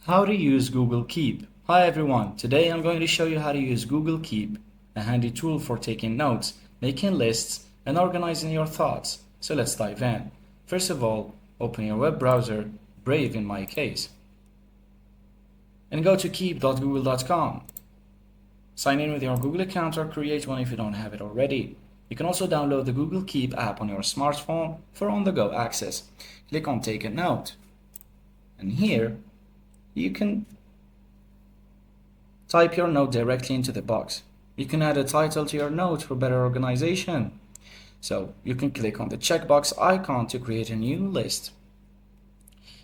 How to use Google Keep. Hi everyone, today I'm going to show you how to use Google Keep, a handy tool for taking notes, making lists, and organizing your thoughts. So let's dive in. First of all, open your web browser, Brave in my case, and go to keep.google.com. Sign in with your Google account or create one if you don't have it already. You can also download the Google Keep app on your smartphone for on-the-go access. Click on Take a Note, and here you can type your note directly into the box. You can add a title to your note for better organization. So you can click on the checkbox icon to create a new list.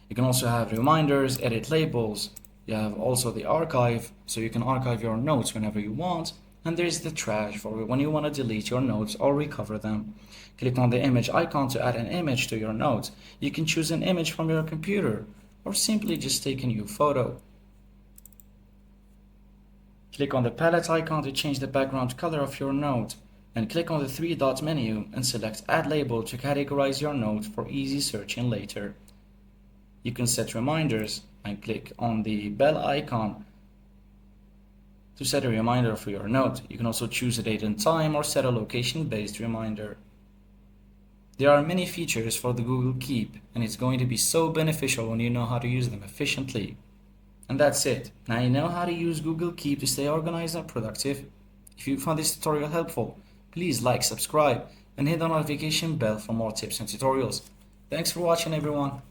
You can also have reminders, edit labels. You have also the archive, so you can archive your notes whenever you want. And there's the trash for when you want to delete your notes or recover them. Click on the image icon to add an image to your notes. You can choose an image from your computer or simply just take a new photo. Click on the palette icon to change the background color of your note, and click on the three-dot menu and select Add Label to categorize your note for easy searching later. You can set reminders and click on the bell icon to set a reminder for your note. You can also choose a date and time or set a location-based reminder. There are many features for the Google Keep, and it's going to be so beneficial when you know how to use them efficiently. And that's it. Now you know how to use Google Keep to stay organized and productive. If you found this tutorial helpful, please like, subscribe, and hit the notification bell for more tips and tutorials. Thanks for watching, everyone.